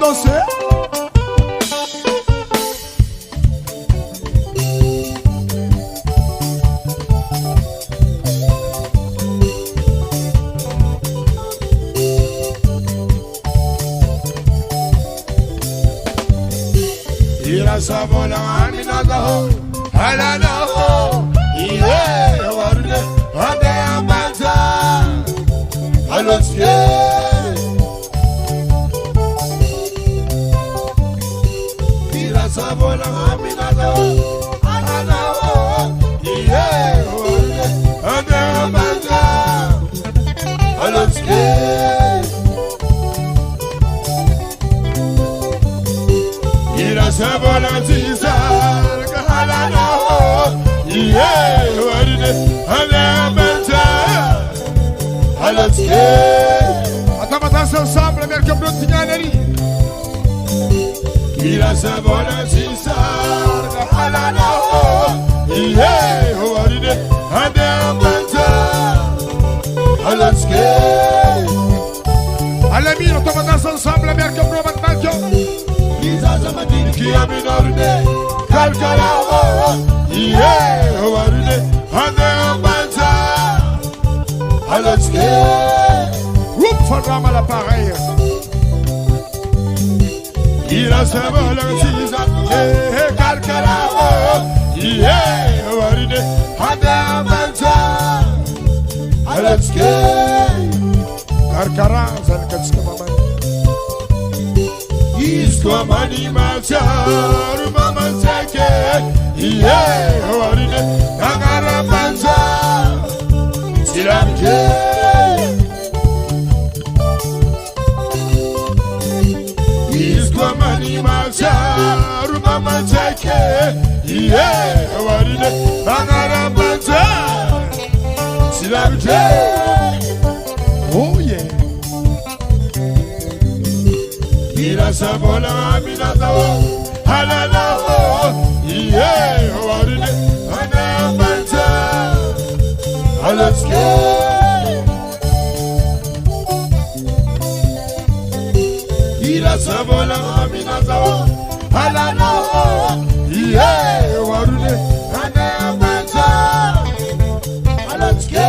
danser. Ira savola aminago, halano, iye warne, ade amanta, alotye. Ira savola aminago, halano, iye warne, ade amanta, alotye. Ira savola tizar kahalana iye warine alamanta halatye Atamata ensemble avec le Tignaneri. Ira savola tizar kahalana iye warine alamanta halatye Alami, atamata ensemble avec le Tignaneri. Zazamadin ki aminorne kalkala iye warne ade amanta halatye Groupe Fadram à l'appareil. Ira savola tizar kalkala iye warne ade amanta halatye Karkara, Zalkatska Maman. Isko mani macharu mama seke iye warine agara manza silamke Isko mani macharu mama seke iye warine agara manza silamke Oh yeah. Ira savola aminago, halalo, iye warine ade amanta halatye. Ira savola aminago, halalo, iye warine ade amanta halatye.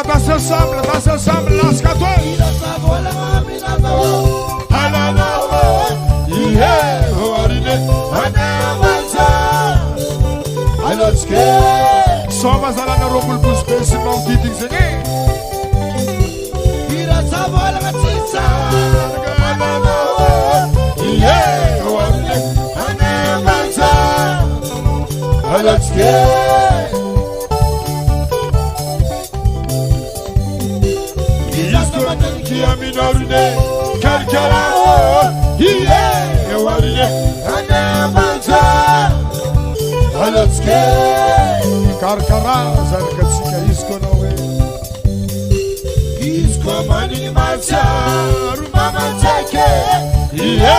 Danse ensemble, lance-toi. Ira savola aminago, halalo, iye warine ade amanta halatye. Soma zalana robul buspe si mau titik sini. Ira savola tizar halalo, iye warine ade amanta halatye. Aminorne kalkala iye warine ade amanta halatye. Karkara, Zalkatsika isko nowe. Isko mani macharu mama seke iye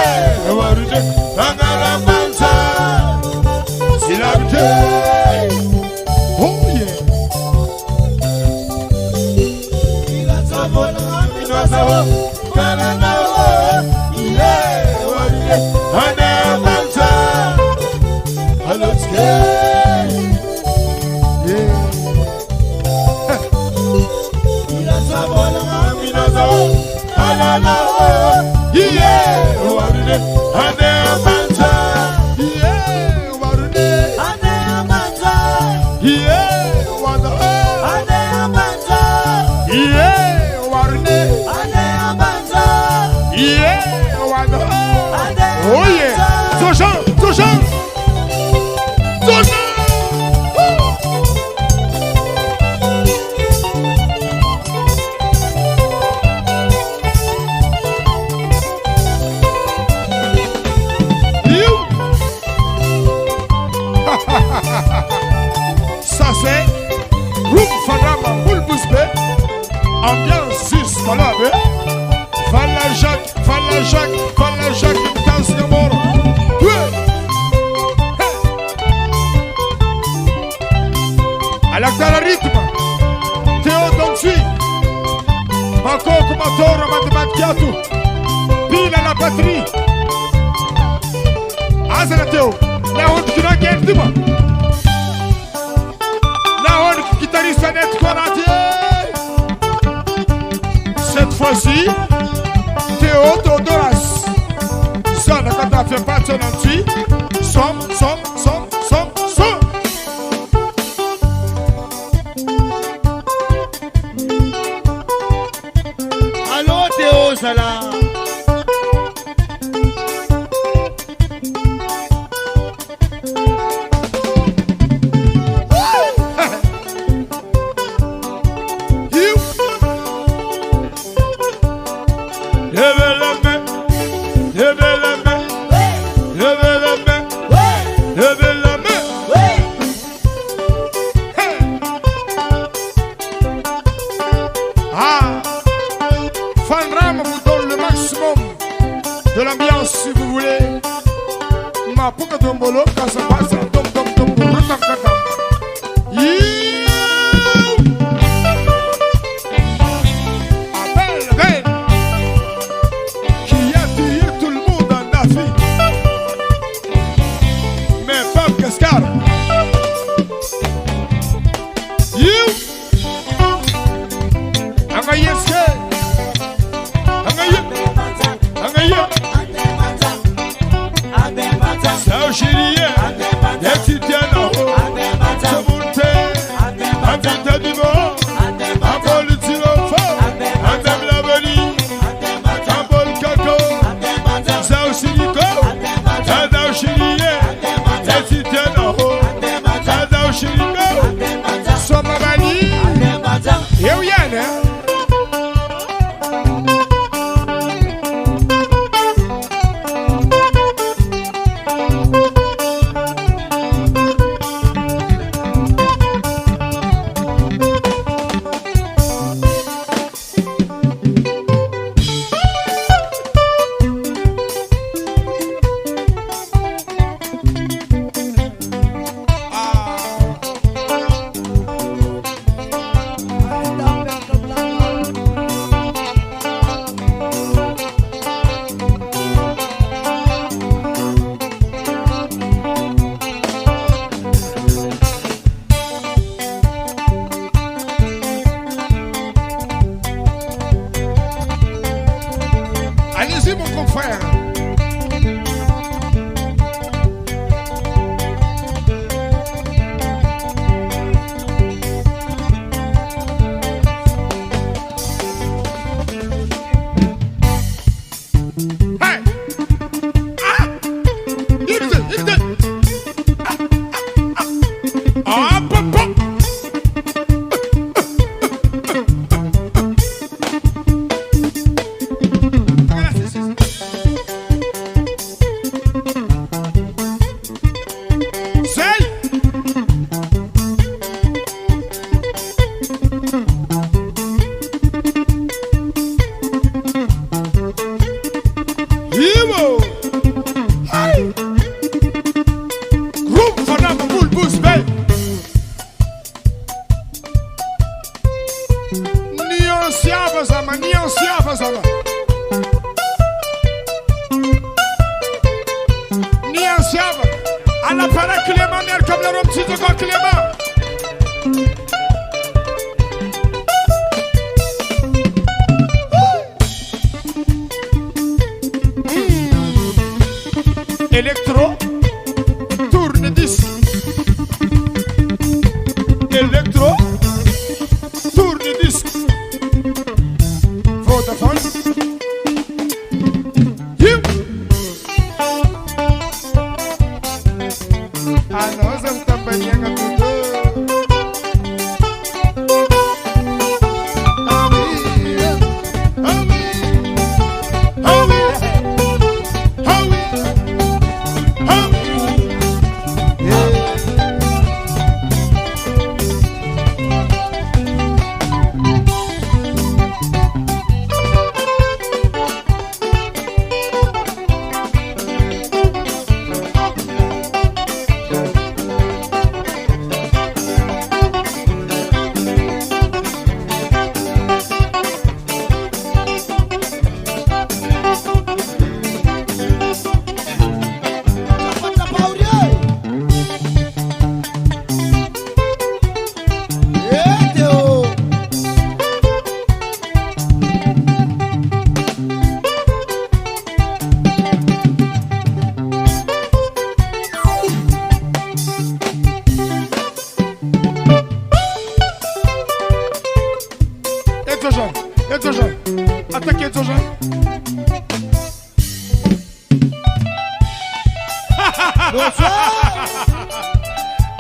warine agara manza silamke. Oh yeah. Ira savola aminago, halalo, iye warine ade amanta halatye. Ira savola aminago, halalo, iye warine ade amanta ade amanta ade amanta ade amanta ade. Oh yeah. Sojan. Ça c'est groupe Fadama Boulbouspe. Ambiance 6 Malabe. Falla Jacques, danse de mort. All'acta la ritmo, Teo Donzi, Marco Matoro, Matematicatu, Pila la batterie. Asana Teo, la honte qui n'a qu'un dima. La honte guitariste net Konatier. Cette fois-ci, Théo Dodoras. Ça, quand t'as fait pas ton anti, som. Allô Théo Sala. De l'ambiance si vous voulez. Ma pouka tombolo, quand ça passe, tom. Belle, qui a tué tout le monde en Afrique. Mais pas Cascar. Eu ia, né? Allez-y, mon confrère. Hey! Ah! İndi. Pop. Alla para Clément, ner comme le rhum, tu te crois Clément. Electro, tourne-disque. Electro, tourne-disque. Vodafone. Nós também tudo. quelque chose.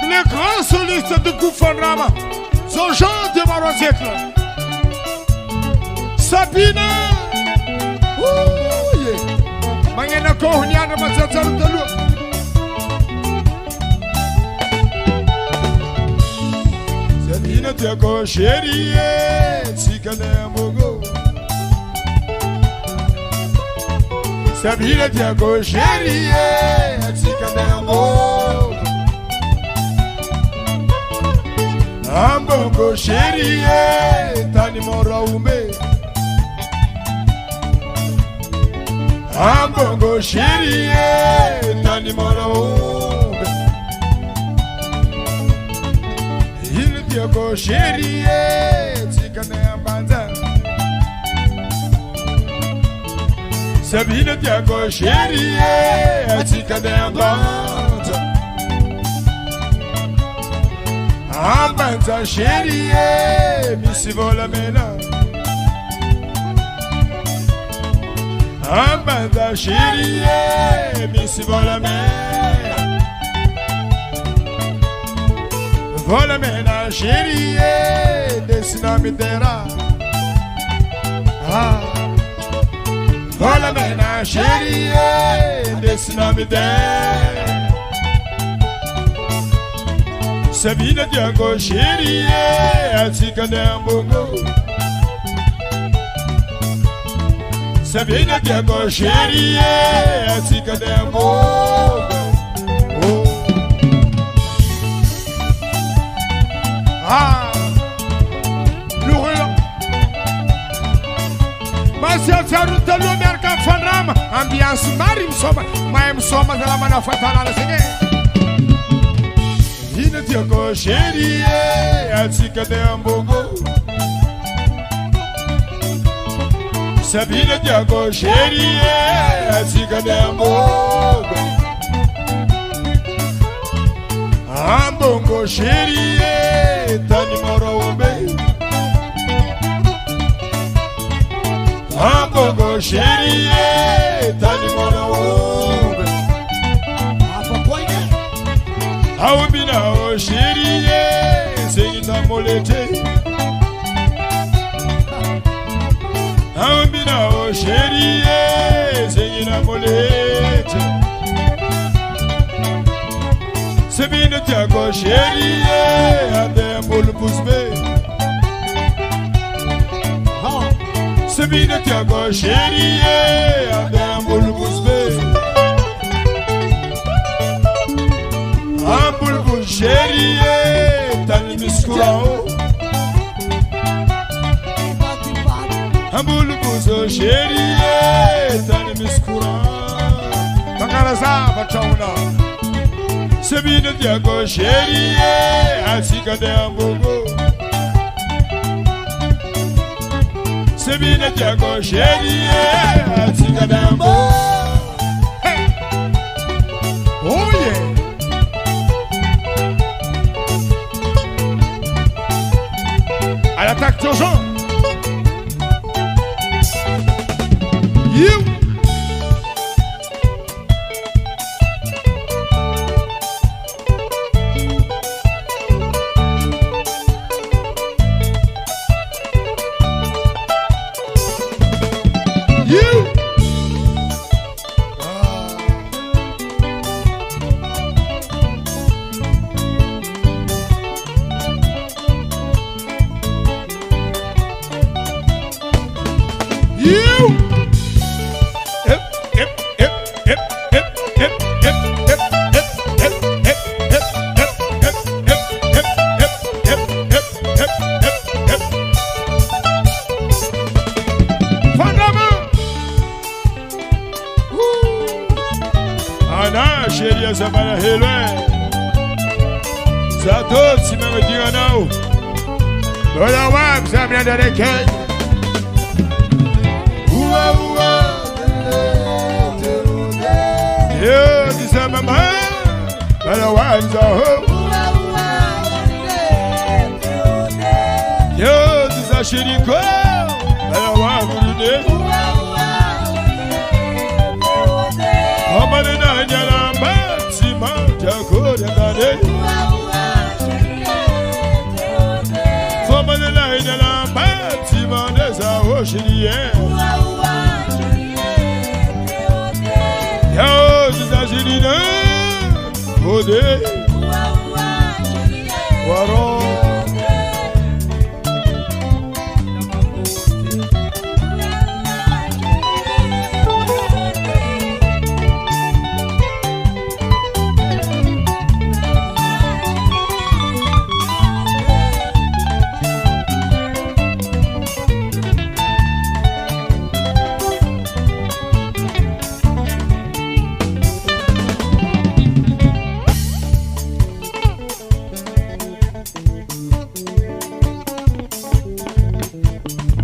Les grands solistes de Koufanrama sont gens de Marozekla. Sabina. Ouh, yeah. Mangena Kohuniana Mazazaru de l'eau. Sabina Tiago Chérie, Tikanembogo. Sabina Tiago Chérie, Tikanembogo. Ambongo Chérie, Tani Moraume. Ambongo Chérie, Tani Moraume. Il Tiago Chérie, Tikanembanza. Sabina Tiago Chérie, Tikanembanza. Ambanza Chérie, Missy Volamena. Ambanza Chérie, Missy Volamena. Volamena Chérie, Desina Mitera. Volamena Chérie, Desina Mitera. Sabina Tiago Chérie, Tikanembogo. Sabina Tiago Chérie, Tikanembogo. L'ourlant. Marcia Taruta Lumerka Fanram, ambiance Marim Soma, Maim Soma de la Manafatana Sene. Sabina Tiago Chérie, Tikanembogo. Sabina Tiago Chérie, Tikanembogo. Ambongo Chérie, Tani Moraume. Ambongo Chérie, Tani Moraume. Aombina o Chérie, Zeyina Molete. Aombina o Chérie, Zeyina Molete. Sabina Tiago Chérie, Adembol Bouzbe. Sabina Tiago Chérie, Adembol Bouzbe. Ambul Chérie, Tani Miskurao. Ambul Chérie, Tani Miskurao. Takaraza, Bachauna. Sabina Tiago Chérie, Tikanembogo. Sabina Tiago Chérie, Tikanembogo. Hey! Oh yeah! À l'attaque d'urgence. You! Chérie, ça va la hello. Ça d'autres, si me dit non. Voilà, ouais, ça vient de l'écueil. Ouah, ouah. Yo, dis ça, maman. Voilà, ouais, ça, oh. Yo, dis ça, chérie, quoi. Voilà, ouais, vous l'idée. Yo, Zazilina, Ode, Waro.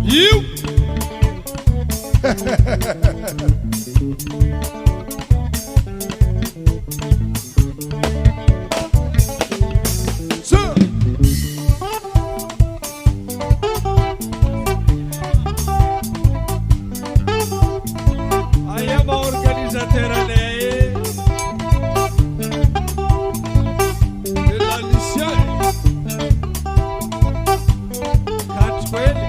You. So. I am organizatore lei. Della missione. Catwell.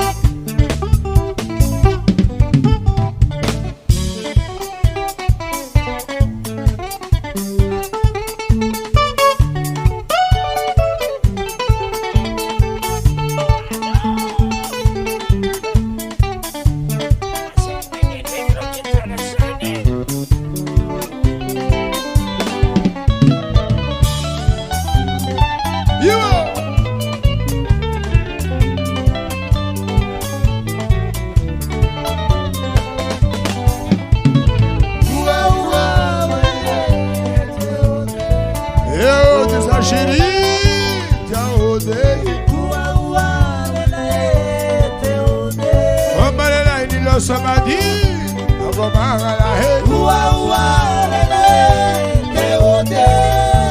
Somebody,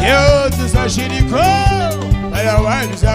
yo, this is Shiriko, I want to